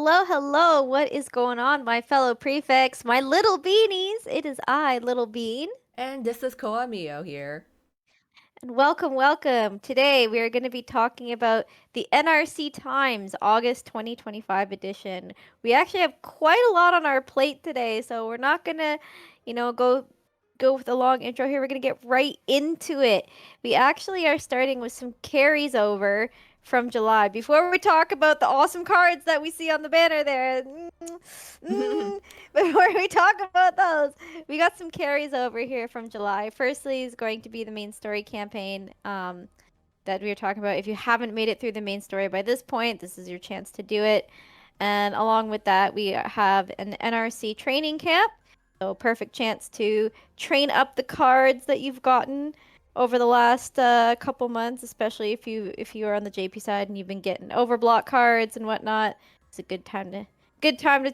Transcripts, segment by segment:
Hello, hello. What is going on, my fellow prefects, my little beanies? It is I, Little Bean, And this is Koamio here. and welcome, welcome. Today we are going to be talking about the NRC Times August 2025 edition. We actually have quite a lot on our plate today, so we're not going to, go with a long intro here. We're going to get right into it. We actually are starting with some carries over from July. Before we talk about the awesome cards that we see on the banner there, before we talk about those, we got some carries over here from July. Firstly is going to be the main story campaign that we were talking about. If you haven't made it through the main story by this point, this is your chance to do it. And along with that, we have an NRC training camp. So perfect chance to train up the cards that you've gotten over the last couple months, especially if you are on the JP side and you've been getting overblock cards and whatnot. It's a good time to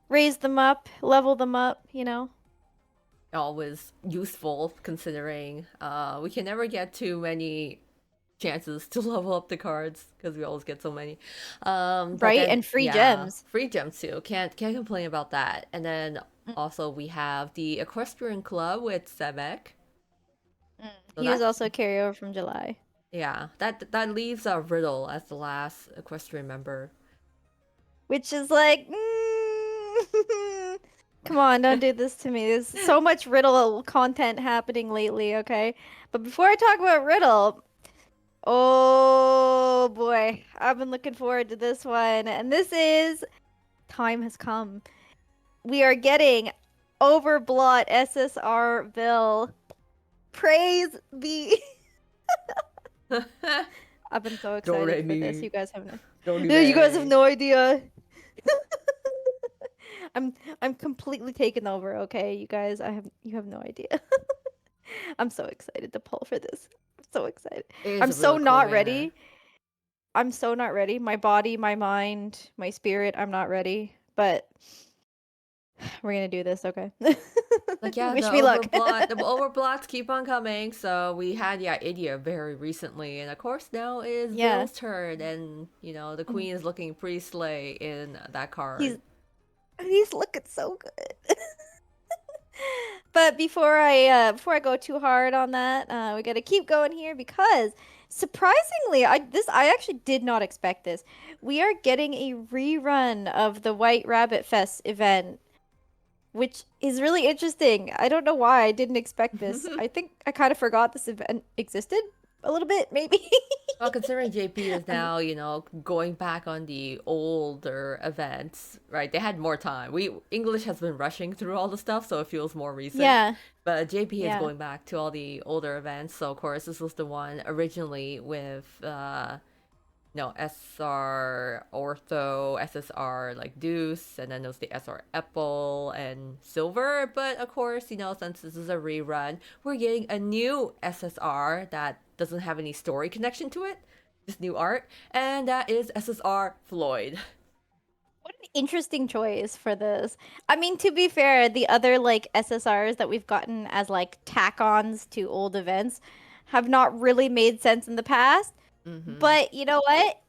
raise them up, level them up. Always useful considering we can never get too many chances to level up the cards because we always get so many. But Right? then And free yeah, gems. free gems too. Can't complain about that. And then Mm, also we have the Equestrian Club with Sebek. mm. So He was that's also a carryover from July. yeah, that leaves a Riddle as the last Equestrian member. Which is like, come on, don't do this to me. There's so much Riddle content happening lately, okay? But before I talk about Riddle, oh boy, I've been looking forward to this one. And this is time has come. We are getting Overblot SSR Bill. Praise be. I've been so Don't excited let for this. me. You guys have no, Don't yeah, you guys have me. no idea. I'm I'm completely taken over, okay? You have no idea. I'm so excited to pull for this. I'm so excited. It is I'm a so really cool not banner. ready. I'm so not ready. My body, my mind, my spirit, I'm not ready. But we're gonna do this, okay? Like yeah, Wish me luck. the overblocks keep on coming. So we had Idia very recently, and of course now is Yeah. Bill's turn, and the queen is looking pretty slay in that He's card. he's looking so good. But before I go too hard on that, we gotta keep going here because surprisingly, I actually did not expect this. We are getting a rerun of the White Rabbit Fest event, which is really interesting. I don't know why I didn't expect this. I think I kind of forgot this event existed a little bit, maybe. Well, considering JP is I'm, now, going back on the older events, right? They had more time. We English has been rushing through all the stuff, so it feels more recent. yeah, But JP is yeah. going back to all the older events. So of course, this was the one originally with no SR Ortho, SSR like Deuce, and then there's the SR Apple and Silver. But of course, since this is a rerun, we're getting a new SSR that doesn't have any story connection to it, just new art, and that is SSR Floyd. What an interesting choice for this. I mean, to be fair, the other like SSRs that we've gotten as like tack-ons to old events have not really made sense in the past. Mm-hmm. But you know what?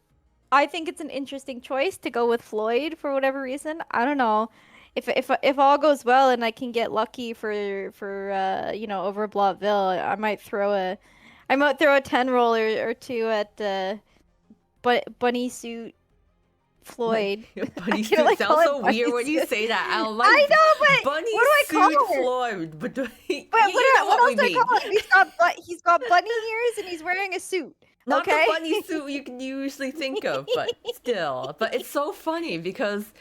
I think it's an interesting choice to go with Floyd for whatever reason. I don't know. If all goes well and I can get lucky for over Blotville, I might throw a 10 roll or two at bunny suit But Floyd. I bunny can suit only sounds call it so weird bunny when you suit. say that. I don't like I know, but bunny what do I suit call it? Floyd, but But you know what what else we do I mean. call it? He's got bunny ears and he's wearing a suit. Not the Okay? bunny suit you can usually think of, but still. But it's so funny because,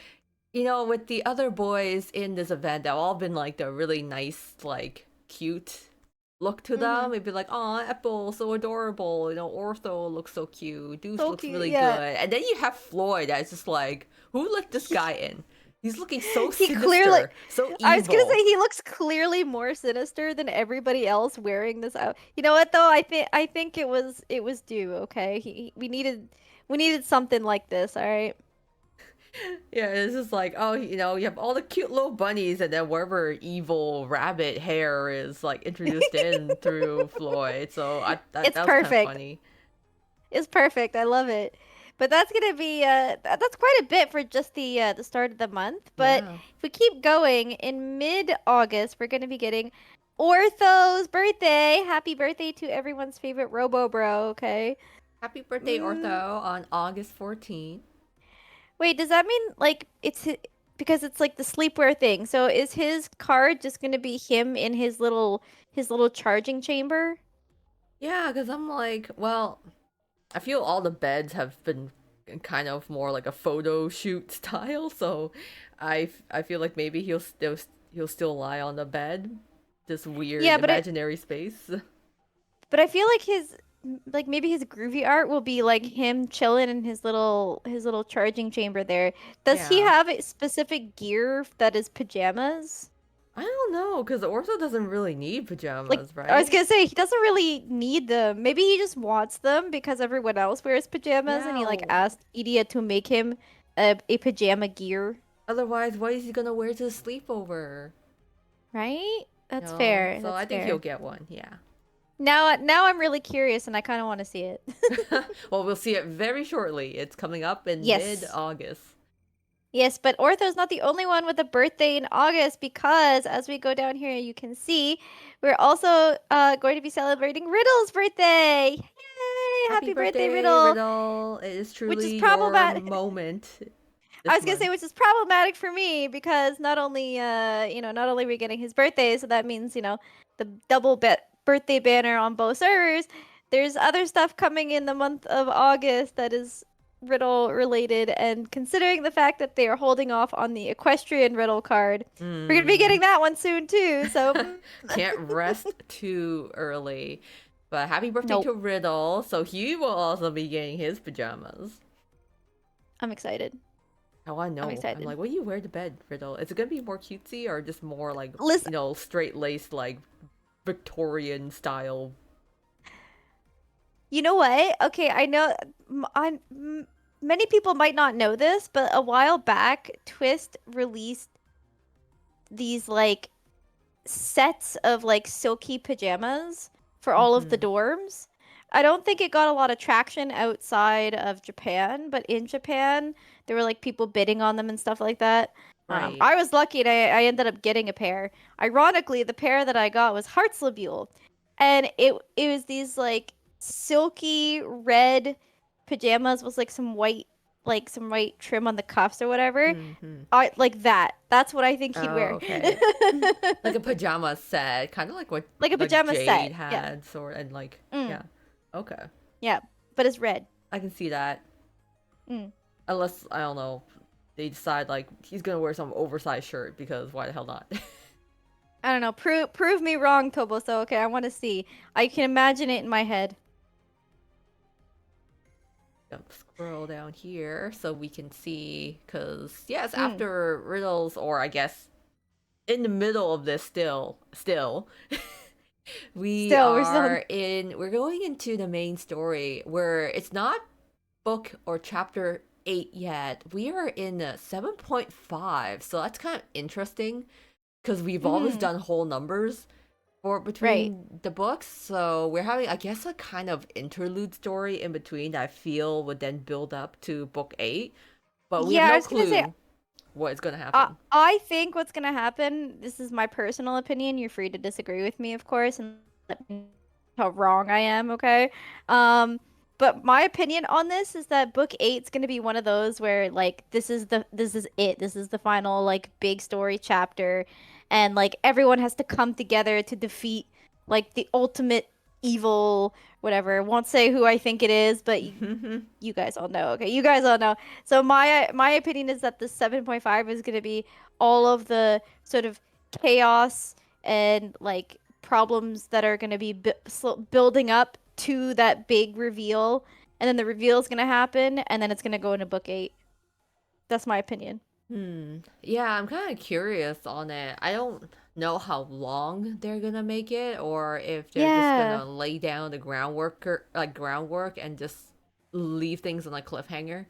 with the other boys in this event, they've all been like the really nice, like cute look to hmm them. It'd be like, oh, Apple, so adorable. Ortho looks so cute. Deuce So looks cute. really Yeah. good. And then you have Floyd that's just like, who let this guy in? He's looking so He clearly, sinister, so I was gonna say evil. he looks clearly more sinister than everybody else wearing this out. You know what though? I think it was due. Okay, we needed something like this. All right. Yeah, it's just like, oh, you have all the cute little bunnies, and then wherever evil rabbit hair is like introduced in through Floyd. So that It's that was kind of perfect. funny. It's perfect. I love it. But that's gonna be that's quite a bit for just the start of the month. But Yeah. if we keep going in mid-August, we're gonna be getting Ortho's birthday. Happy birthday to everyone's favorite Robo Bro, okay? Happy birthday, Mm, Ortho, on August 14th. wait, does that mean like because it's like the sleepwear thing. So is his card just gonna be him in his little charging chamber? Yeah, because I'm like, well, I feel all the beds have been kind of more like a photo shoot style, so I feel like maybe he'll still lie on the bed, this weird Yeah, imaginary space. but I feel like like maybe his groovy art will be like him chilling in his little charging chamber there. Does he Yeah. have a specific gear that is pajamas? I don't know, because Ortho doesn't really need Like pajamas, I was right? gonna say he doesn't really need them. Maybe he just wants them because everyone else wears pajamas and he like Yeah. asked Idia to make him a pajama gear, Otherwise, what is he gonna wear to the sleepover? right? That's No. fair. So That's I think he'll fair. get one, yeah. Now I'm really curious and I kind of want to see it. Well, we'll see it very shortly. It's coming up in Yes. mid-August. Yes, but Ortho's not the only one with a birthday in August because as we go down here, you can see we're also going to be celebrating Riddle's birthday. Yay! Happy Happy birthday, birthday, Riddle! Riddle. It is Which is truly your problematic. moment I this was gonna say, month. which is problematic for me because not only are we getting his birthday, so that means the double birthday banner on both servers. There's other stuff coming in the month of August that is Riddle related, and considering the fact that they are holding off on the Equestrian Riddle card, we're gonna be Hmm. getting that one soon too. So, Can't rest too early. But happy birthday nope, to Riddle. So he will also be getting his pajamas. I'm excited. I want to I'm know. I'm excited. like, what do you wear to bed, Riddle? Is it gonna be more cutesy or just more like, Listen, straight laced, like Victorian style? you know what? Okay, I know many people might not know this, but a while back, Twist released these like sets of like silky pajamas for all of the Mm-hmm. dorms. I don't think it got a lot of traction outside of Japan, but in Japan, there were like people bidding on them and stuff like that. Right. I was lucky and I ended up getting a pair. Ironically, the pair that I got was Heartslabyul, and it was these like silky red pajamas with like some white trim on the cuffs or whatever. Mm-hmm. I like that. That's what I think he'd Oh, wear. okay. Like a pajama set, kind of like what Like a like pajama Jade set. Yeah. had, sort and like yeah. Mm. Okay, Yeah. But it's red. I can see that. Mm. Unless I don't know, they decide like he's gonna wear some oversized shirt because why the hell not? I don't know. Prove me wrong, Toboso. Okay, I want to see. I can imagine it in my head. Scroll down here so we can see, because yes, Mm. after riddles, or I guess in the middle of this, still Still, we're still. we're going into the main story where it's not book or chapter 8 yet. We are in 7.5, so that's kind of interesting because we've always Mm. done whole numbers for Right. between the books, so we're having, I guess, a kind of interlude story in between that I feel would then build up to book 8, but we have Yeah, I no was gonna say. clue what is going to happen. I think what's gonna happen. This is my personal opinion. You're free to disagree with me, of course, and let me know how wrong I am. Okay. Um. But my opinion on this is that book eight's gonna be one of those where like this is it. This is the final like big story chapter, and like everyone has to come together to defeat like the ultimate evil, whatever. Won't say who I think it is, but you guys all know. Okay, you guys all know. So my opinion is that the 7.5 is going to be all of the sort of chaos and like problems that are going to be building up to that big reveal, and then the reveal is going to happen, and then it's going to go into book 8. That's my opinion. Yeah, I'm kind of curious on it. I don't know how long they're gonna make it, or if they're just Yeah. gonna lay down the groundwork and just leave things on a cliffhanger.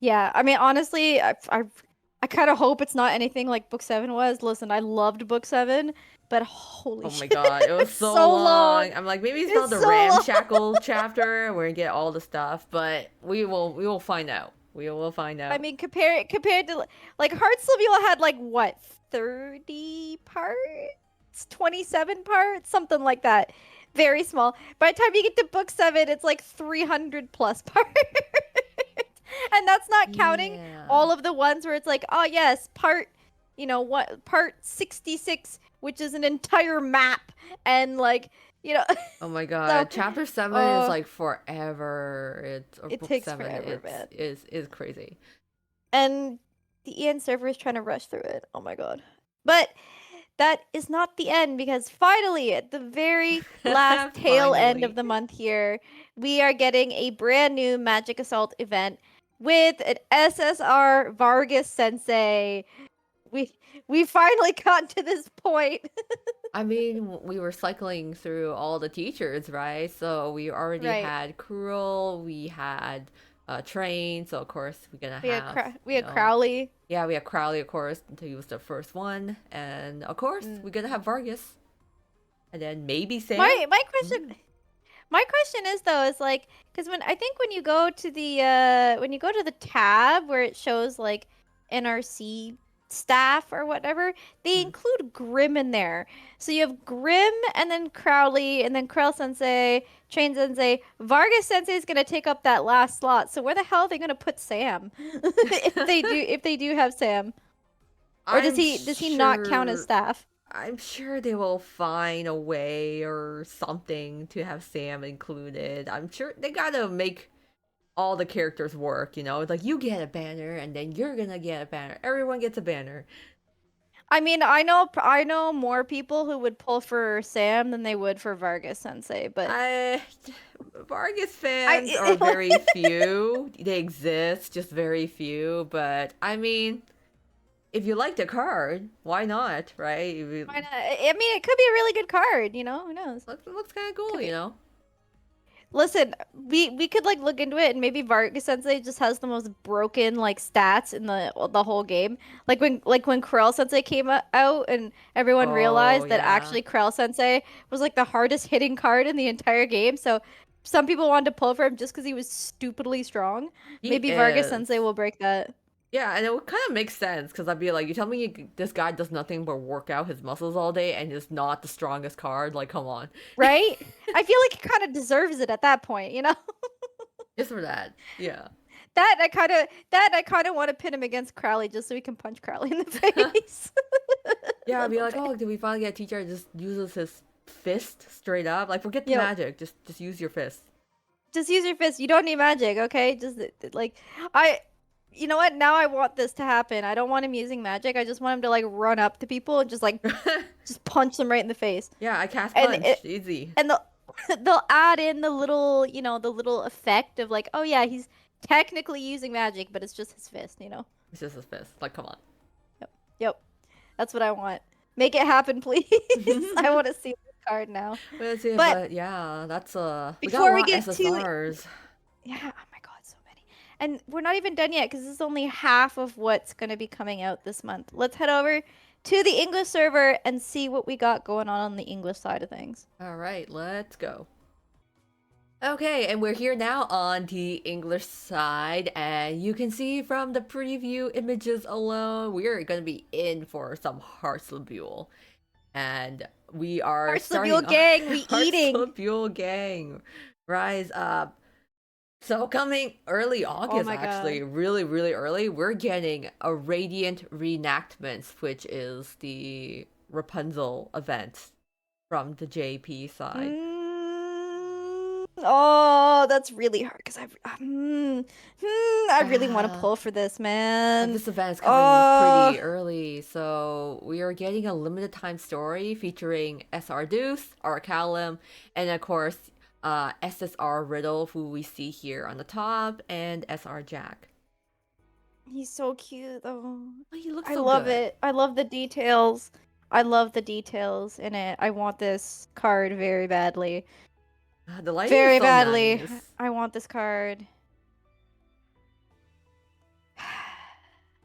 Yeah, I mean, honestly, I I kind of hope it's not anything like Book 7 was. Listen, I loved Book 7, but holy Oh my shit, god, it was it's so so long. long. I'm like, maybe it's not It's the so long. ramshackle chapter where we get all the stuff, but we will find out. We will find I out. mean, compared to like Heartslabyul had like what 30 parts, 27 parts, something like that. Very small. By the time you get to book 7, it's like 300 plus parts. And that's not counting Yeah. all of the ones where it's like, oh yes, what part 66, which is an entire map, and like, you know, Oh my so god, chapter 7 is uh like forever. It's or it book takes 7 forever, it's man. is crazy. And the EN server is trying to rush through it. Oh my god. But that is not the end, because finally, at the very last tail end of Finally. the month here, we are getting a brand new Magic Assault event with an SSR Vargas Sensei. We we finally got to this point. I mean, we were cycling through all the teachers, right? So we already Right. had Cruel, we had Train, so of course we're gonna We had have, We had Crowley. yeah, we have Crowley, of course, until he was the first one, and of course Mm. we're gonna have Vargas, and then maybe Sam. My Mm. question My question is though, is like, because when you go to the tab where it shows like NRC staff or whatever, they Mm. include Grim in there. So you have Grim and then Crowley and then Krell Sensei, Train Sensei. Vargas Sensei is gonna take up that last slot. So where the hell are they gonna put Sam? If they do have Sam. Or I'm does he not count as sure. staff? I'm sure they will find a way or something to have Sam included. I'm sure they gotta make all the characters work, you know? It's like you get a banner and then you're gonna get a banner. Everyone gets a banner. I mean, I know more people who would pull for Sam than they would for Vargas Sensei, but I Vargas fans are I very few. They exist, just very few, but I mean, if you like the card, why not, right? why not? I mean, it could be a really good card, you know? Who knows? Looks kind of cool, Could you be. know? Listen, we could like look into it, and maybe Vargas Sensei just has the most broken like stats in the whole game. Like when Krell Sensei came out, and everyone Oh, realized that yeah. actually Krell Sensei was like the hardest hitting card in the entire game. So some people wanted to pull for him just because he was stupidly strong. He Maybe Vargas is. Sensei will break that. Yeah, and it would kind of make sense because I'd be like, you tell me this guy does nothing but work out his muscles all day and is not the strongest card? Like, come on. Right? I feel like he kind of deserves it at that point, you know? Just for that. Yeah. That I kind of want to pin him against Crowley just so he can punch Crowley in the face a Yeah, I'd be little like, bit. oh, did we finally get a teacher that just uses his fist straight up? Like, forget the Yo, magic. Just use your fist. just use your fist. You don't need magic, okay? Just like I you know what? Now I want this to happen. I don't want him using magic. I just want him to like run up to people and just punch them right in the face. Yeah, I cast And punch. Easy. they'll they'll add in the little, the little effect of like, oh yeah, he's technically using magic, but it's just his fist, you know? It's just his fist. Like, come on. Yep. Yep. That's what I want. Make it happen, please. I want to see this card now. Let's see, But but yeah, that's we got a before we lot of get to SSRs. yeah, oh my god, so many. And we're not even done yet because this is only half of what's going to be coming out this month. Let's head over to the English server and see what we got going on the English side of things. All right, let's go. Okay, and we're here now on the English side, and you can see from the preview images alone, we're gonna be in for some Heartslabyul. And we are starting Heartslabyul our gang, we eating. Heartslabyul gang. Rise up. So coming early Oh August, my actually, god. really, really early, we're getting a Radiant Reenactments, which is the Rapunzel event from the JP side. Oh, that's really hard because I really want to Yeah. pull for this, man. This event is coming Oh, pretty early, so we are getting a limited time story featuring SR Deuce, Arcalum, and of course, SSR Riddle, who we see here on the top, and SR Jack. he's so cute though. Oh, he looks I so love good. it. I love the details. I love the details in it. I want this card very badly. The lighting is Very so badly. nice. I want this card.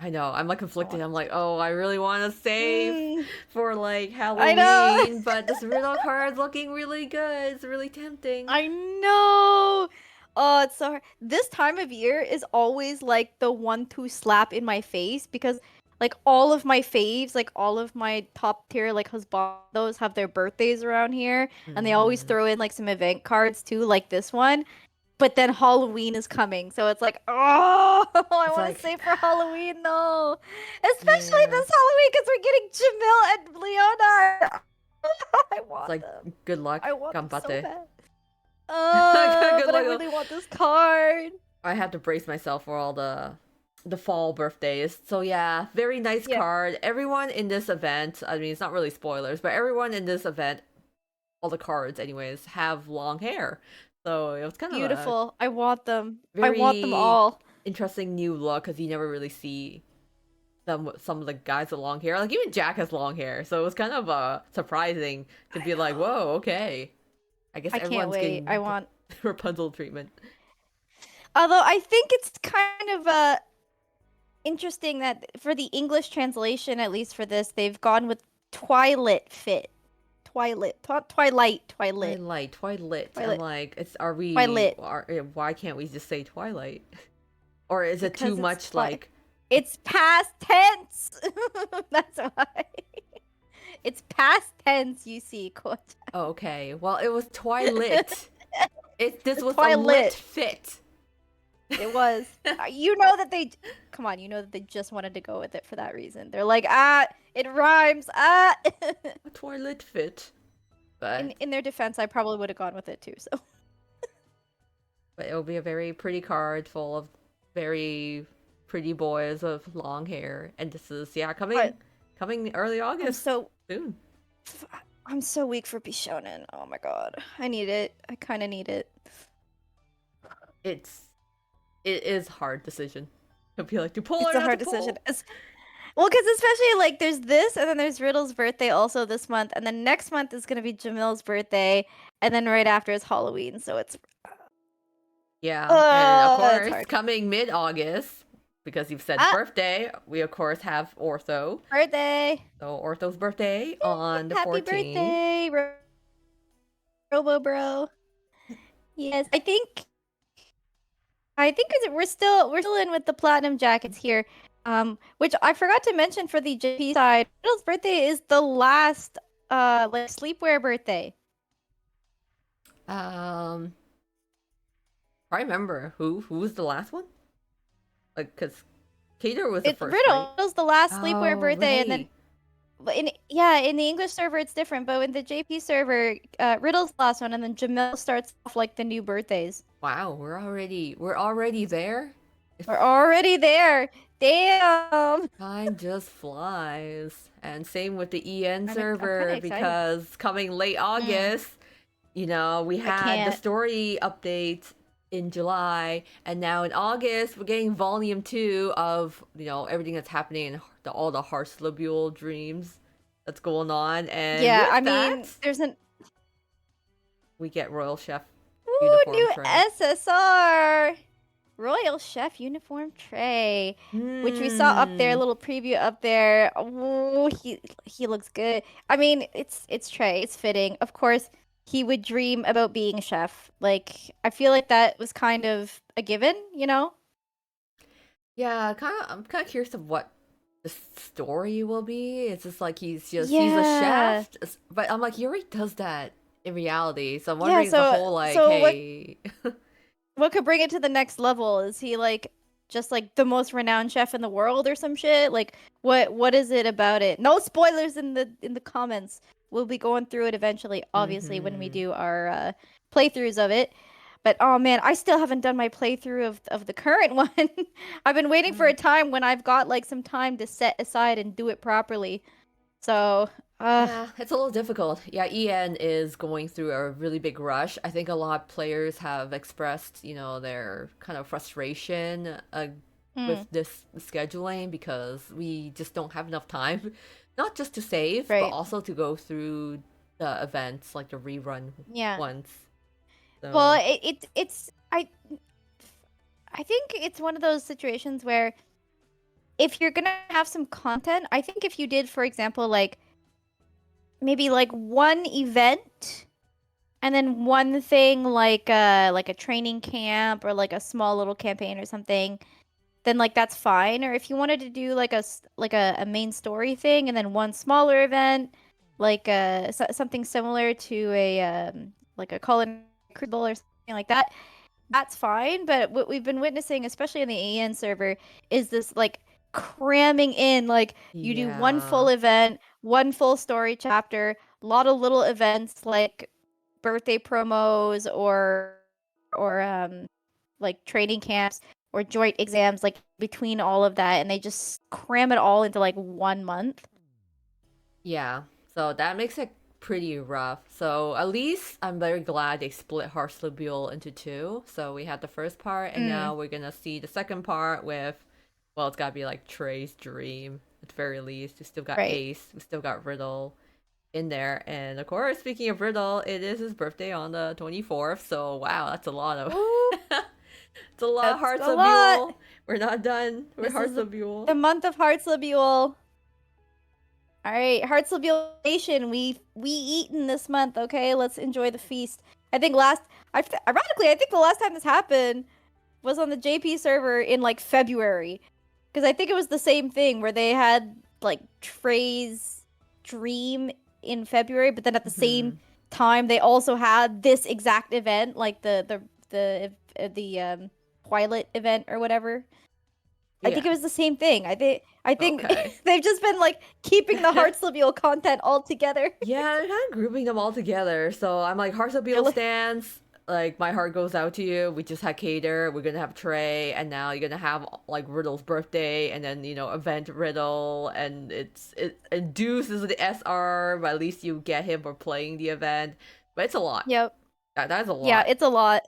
I know. I'm like conflicted. want I'm like, oh, I really want to save Mm, for like I know. Halloween, but this riddle card's looking really good. It's really tempting. I know. Oh, it's so hard. This time of year is always like the one to slap in my face because like all of my faves, like all of my top tier like husbandos have their birthdays around here and they always Hmm. throw in like some event cards too, like this one. But then Halloween is coming, so it's like, oh, I It's want to like, save for Halloween though. Especially yeah. this Halloween because we're getting Jamil and Leonard. I It's want like, them. good luck. I want them so Ganbatte. bad. Good But I luck. really want this card. I have to brace myself for all the fall birthdays. So yeah, very nice Yeah, card. Everyone in this event, I mean, it's not really spoilers, but everyone in this event, all the cards anyways, have long hair. So it was kind of a beautiful. I want them. I want them very all. interesting new look because you never really see some of the guys with long hair. Like even Jack has long hair, so it was kind of surprising to I be like, know. whoa, okay. I guess I can't everyone's wait. I getting want. Rapunzel treatment. Although I think it's kind of interesting that for the English translation, at least for this, they've gone with Twilight fit. Twilight. Twilight. I'm Twilight. like, it's are we Twilight. are why can't we just say Twilight? Or is it too Because it's much like it's past tense. That's why. It's past tense, you see, quote. oh, okay. Well, it was Twilight. This was a lit Twilight. fit. It was. You know that they. Come on, you know that they just wanted to go with it for that reason. They're like, ah, it rhymes. Ah. A Twilight fit. But In their defense, I probably would have gone with it too. So. it'll be a very pretty card full of very pretty boys with long hair. And this is I, coming early I'm August so. soon. I'm so weak for Bishonen. Oh my god, I need it. I kind of need it. It's it is a hard decision. He'll be like, to pull It's or a not to hard decision. pull. Well, because especially like there's this, and then there's Riddle's birthday also this month, and then next month is gonna be Jamil's birthday, and then right after is Halloween. So it's Yeah, and of it's course, hard. coming mid-August, because you've said Ah, birthday, we of course have Ortho. birthday! So Ortho's birthday on the Happy 14th. birthday, Robo Bro. Yes, I think we're still in with the platinum jackets here. Which I forgot to mention for the JP side. Riddle's birthday is the last like sleepwear birthday. Um, I remember who was the last one? Like, cause Cater was the It first, right? Riddle's the last sleepwear Oh, birthday, and then right. but in the English server it's different, but in the JP server, Riddle's the last one, and then Jamil starts off like the new birthdays. Wow, we're already there. We're already there. Damn. Time just flies. And same with the EN I'm kind of server excited. because coming late Mm, August, we I had the can't. story update in July, and now in August we're getting volume 2 of, everything that's happening in all the Heartslabyul dreams that's going on. And Yeah, I with that, mean, there's an we get Royal Chef ooh uniform new tray. SSR Royal Chef uniform tray, which we saw up there, a Hmm. little preview up there. Ooh, he looks good. I mean, it's Trey. It's fitting. Of course, he would dream about being a chef. Like, I feel like that was kind of a given, you know? Yeah, I'm kind of curious of what the story will be. It's just like he's a Yeah. chef, but I'm like he already does that in reality. So I'm Yeah, wondering if the so whole like, so what hey, what could bring it to the next level? Is he like just like the most renowned chef in the world or some shit? Like what is it about it? No spoilers in the comments. We'll be going through it eventually, obviously, when we mm-hmm, do our playthroughs of it. But oh man, I still haven't done my playthrough of the current one. I've been waiting for a time when I've got like some time to set aside and do it properly. So, yeah, it's a little difficult. Yeah, EN is going through a really big rush. I think a lot of players have expressed, their kind of frustration hmm, with this scheduling because we just don't have enough time, not just to save, but right. also to go through the events like the rerun Yeah. ones. Well, So, I think it's one of those situations where if you're gonna have some content, I think if you did, for example, like maybe like one event and then one thing like a training camp or like a small little campaign or something, then like that's fine. Or if you wanted to do like a main story thing and then one smaller event, like something similar to a like a culinary crucible or something like that, that's fine. But what we've been witnessing, especially in the AN server, is this like cramming in, like you do one Yeah. full event, one full story chapter, a lot of little events like birthday promos or like training camps or joint exams, like between all of that, and they just cram it all into like 1 month. Yeah. So that makes it pretty rough. So at least I'm very glad they split Heartslabyul into two. So we had the first part, and Mm, now we're gonna see the second part with, well, it's gotta be like Trey's dream at the very least. We still got right. Ace, we still got Riddle in there, and of course, speaking of Riddle, it is his birthday on the 24th. So wow, that's a lot of, Ooh, it's a lot of that's a lot. Heartslabyul. We're not done with This is Heartslabyul. the month of Heartslabyul. All right, Heartslabyul Nation, we eaten this month, okay? Let's enjoy the feast. I think ironically, I think the last time this happened was on the JP server in like February. Because I think it was the same thing where they had like Trey's dream in February, but then at the Hmm. same time they also had this exact event, like the Twilight event or whatever. I Yeah. think it was the same thing. I think Okay. they've just been like keeping the Heartslabyul content all together. Yeah, they're kind of grouping them all together. So I'm like, Hearts of They're Beale stands. Like, my heart goes out to you. We just had Cater. We're gonna have Trey, and now you're gonna have like Riddle's birthday, and then event Riddle, and and Deuce is the SR, but at least you get him for playing the event. But it's a lot. Yep. That's a Yeah, lot. it's a lot.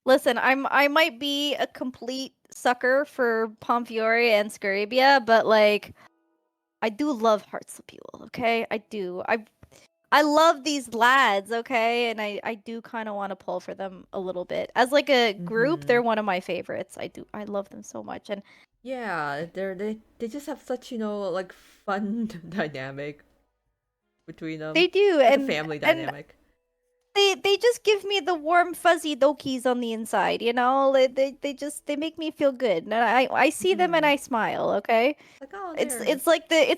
Listen, I might be a complete sucker for Pomfiore and Scarabia, but like I do love Heartslabyul, okay? I do. I love these lads, okay? And I do kind of want to pull for them a little bit. As like a group, Mm-hmm. they're one of my favorites. I love them so much. And Yeah, they just have such like fun dynamic between them, they do. like a family And dynamic. they just give me the warm fuzzy dokies on the inside, you know? They make me feel good. And I see them and Mm-hmm. I smile, okay? Like, oh, It's there. it's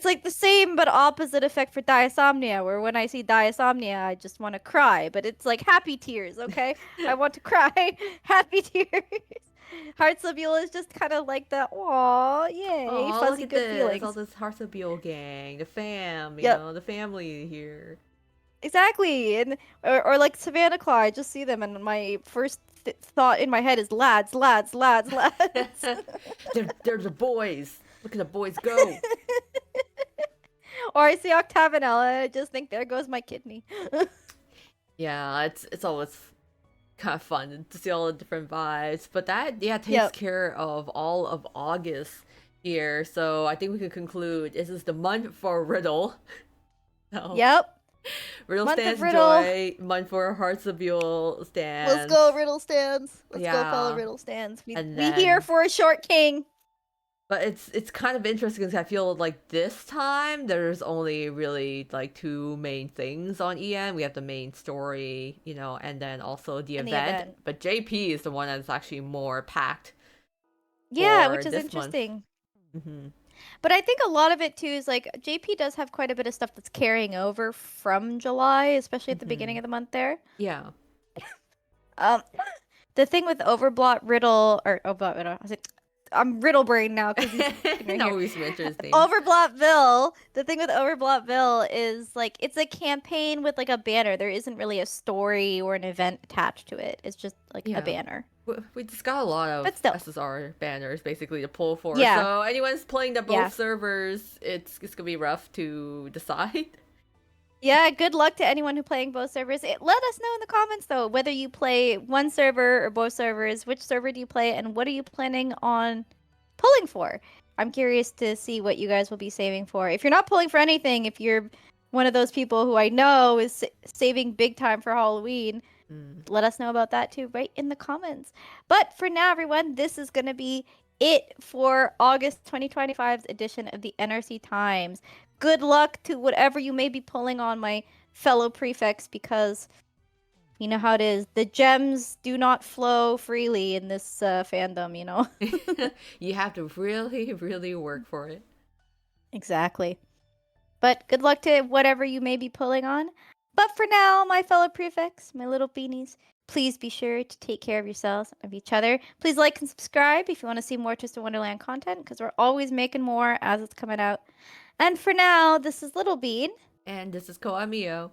like the same but opposite effect for Diasomnia, where when I see Diasomnia, I just want to cry, but it's like happy tears, okay? I want to cry, happy tears. Heartslabyul is just kind of like the aw, yay, Oh, look fuzzy at good this! All feelings. this Heartslabyul gang, the fam, Yep, the family here. exactly. And or like Savannah Claw, I just see them, and my first thought in my head is lads, lads, lads, lads. they're the boys. Look at the boys go. Or I see Octavinella, and I just think there goes my kidney. Yeah, it's always kind of fun to see all the different vibes. But that, yeah, takes Yep. care of all of August here. So I think we could conclude this is the month for Riddle. So Yep. Riddle Month of stands Riddle. joy. Month for Heartslabyul Let's stands. go, Riddle stands. Let's go, fellow Yeah, Riddle stands. and We here then for a short king. but it's kind of interesting because I feel like this time there's only really like two main things on EN. We have the main story, and then also the In the event. event. But JP is the one that's actually more packed Yeah, for which is this month. interesting. Hmm. But I think a lot of it too is like JP does have quite a bit of stuff that's carrying over from July, especially at the beginning Hmm. of the month there. Yeah. Um, the thing with Overblot Riddle or Overblot Riddle, I'm Riddle brain now because he's right No, here. we mention his name. Overblotville, the thing with Overblotville is like it's a campaign with like a banner. There isn't really a story or an event attached to it. It's just like a Yeah. banner. We just got a lot But of still, SSR banners basically to pull for. yeah, So anyone's playing the yeah. both servers, it's gonna be rough to decide. Yeah, good luck to anyone who playing both servers. Let us know in the comments though whether you play one server or both servers. Which server do you play, and what are you planning on pulling for? I'm curious to see what you guys will be saving for. If you're not pulling for anything, if you're one of those people who I know is saving big time for Halloween, Mm. let us know about that too right in the comments. But for now, everyone, this is going to be it for August 2025's edition of the NRC Times. Good luck to whatever you may be pulling on, my fellow prefects, because you know how it is. The gems do not flow freely in this fandom, you know? You have to really, really work for it. Exactly. But good luck to whatever you may be pulling on. But for now, my fellow prefects, my little beanies, please be sure to take care of yourselves and of each other. Please like and subscribe if you want to see more Twist of Wonderland content, because we're always making more as it's coming out. And for now, this is Little Bean, And this is Koamio.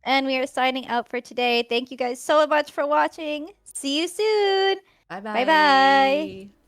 and we are signing out for today. Thank you guys so much for watching. See you soon. Bye Bye bye. bye.